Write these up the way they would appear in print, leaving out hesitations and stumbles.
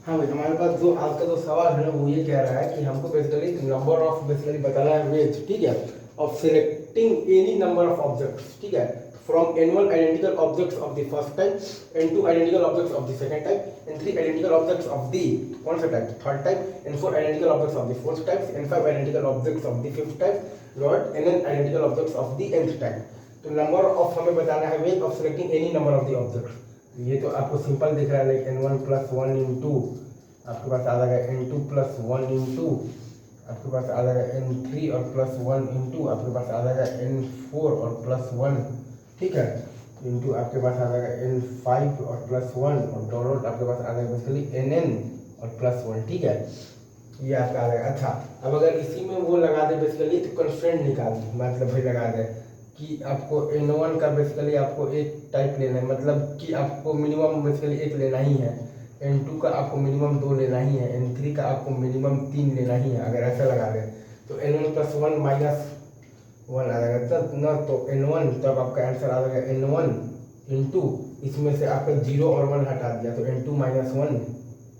हाँ भाई, हमारे पास जो आज का जो सवाल है ना वो ये कह रहा है कि हमको बेसिकली नंबर ऑफ बेसिकली बताना है वेज, ठीक है, of selecting any number of objects, ठीक है, from n1 identical objects of the first type, n2 identical objects of the second type, n3 identical objects of the कौन सा type, third type, n4 identical objects of the fourth type, n5 identical objects of the fifth type, dot nn identical objects of the nth type. तो number of हमें बताना है ways of selecting any number of the objects. ये तो आपको simple दिख रहा है, लाइक n1 + 1 इंटू आपके पास आ जाएगा n2 + 1 इंटू आपके पास आ जाएगा n3 और +1 इंटू आपके पास आ जाएगा n4 और +1, ठीक है, इंटू आपके पास आ जाएगा n5 और +1 और डॉट आपके पास आ जाएगा बेसिकली nn और +1, ठीक है, ये आपका आ जाएगा। अच्छा, अब अगर इसी में वो लगा दे बेसिकली तो कंस्ट्रेंट निकाल दे, मतलब भाई लगा दे कि आपको n1 का बेसिकली आपको एक टाइप लेना है, मतलब कि आपको मिनिमम बेसिकली एक लेना ही है, n2 का आपको मिनिमम 2 लेना ही है, n3 का आपको मिनिमम 3 लेना ही है। अगर ऐसा लगा दे तो n1 + 1 - 1 आ जाएगा तब ना, तो n1 तब आपका आंसर आ जाएगा n1 इंटू इसमें से आपका 0 और 1 हटा दिया तो n2 - 1,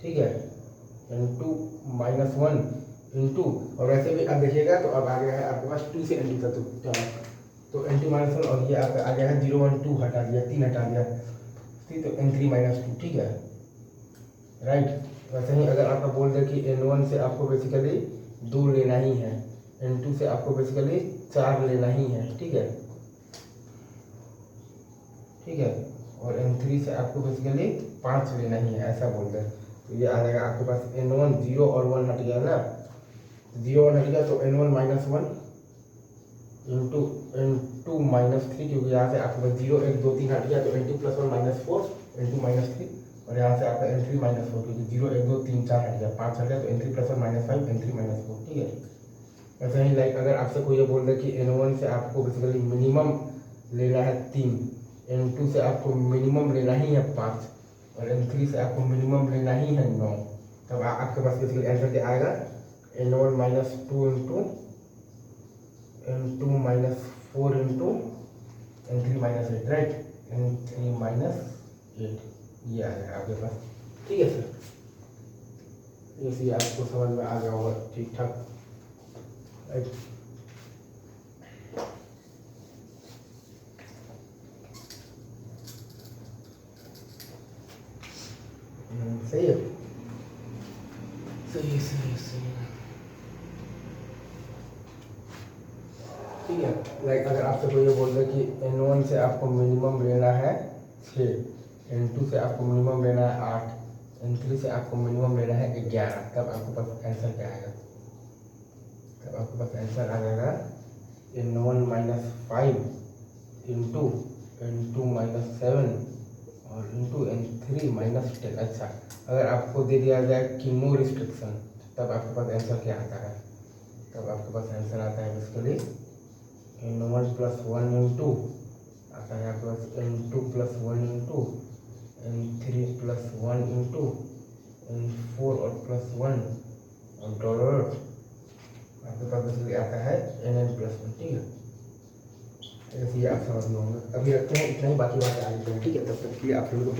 ठीक है, n2 - 1 इंटू, और वैसे भी अब देखिएगा तो अब आ गया है आपके पास 2 से n2 तक, तो n2 - 1 और ये आपका आ गया है 0 1 2 हटा दिया, 3 हटा दिया, ठीक, तो n3 - 2, ठीक है, राइट। वैसे ही अगर आपका बोल दे कि n1 से आपको बेसिकली 2 लेना ही है, n2 से आपको बेसिकली 4 लेना ही है, ठीक है, ठीक है, और n3 से आपको बेसिकली 5 लेना ही है, ऐसा बोल दे तो ये आ जाएगा आपके पास n1 0 और 1 हट गया ना, 0 1 हट गया तो n1 - 1 इंटू n2 - 3, क्योंकि यहाँ से आपके पास 0 1 2 3 हट गया तो n2 + 1 - 4 n2 - 3, और यहाँ से आपका n3 - 4, क्योंकि 0 1 2 3 4 हट गया, 5 हट गया तो n3 + 1 - 5 n3 - 4, ठीक है। ऐसे ही लाइक अगर आपसे कोई ये बोल दे कि n1 से आपको बेसिकली मिनिमम लेना है 3, n2 से आपको मिनिमम लेना ही है 5 और n3 से आपको मिनिमम लेना ही है 9, तब आपके पास बेसिकली आंसर क्या आएगा, n1 - 2 into n2 - 4 into n3 - 8, right, n3 - 8, ये आ जाएगा आपके पास, ठीक है सर, ये आपको समझ में आ गया होगा ठीक ठाक, राइट। सही है, सही है, सही है, सही है, ठीक है। लाइक अगर आपसे कोई ये बोल दे कि n1 से आपको मिनिमम लेना है 6, n2 से आपको मिनिमम लेना है 8, n3 से आपको मिनिमम लेना है 11, तब आपके पास आंसर क्या आएगा, तब आपके पास आंसर आ जाएगा n1 - 5 इंटू n2 - 7 और इंटू n3 - 10। अच्छा, अगर आपको दे दिया जाए कि नो रिस्ट्रिक्शन, तब आपके पास आंसर क्या आता है, तब आपके पास आंसर आता है बेसिकली n1 + 1 इंटू आता है आपके पास n2 + 1 into n3 + 1 into n4 और +1 और डॉलर आपके पास बेसिकली आता है nn + 1, ठीक है, ऐसे ही आप समझ लो होंगे। अभी रखते हैं इतना ही, बाकी बात आगे, ठीक है, तब तक के लिए आप लोगों को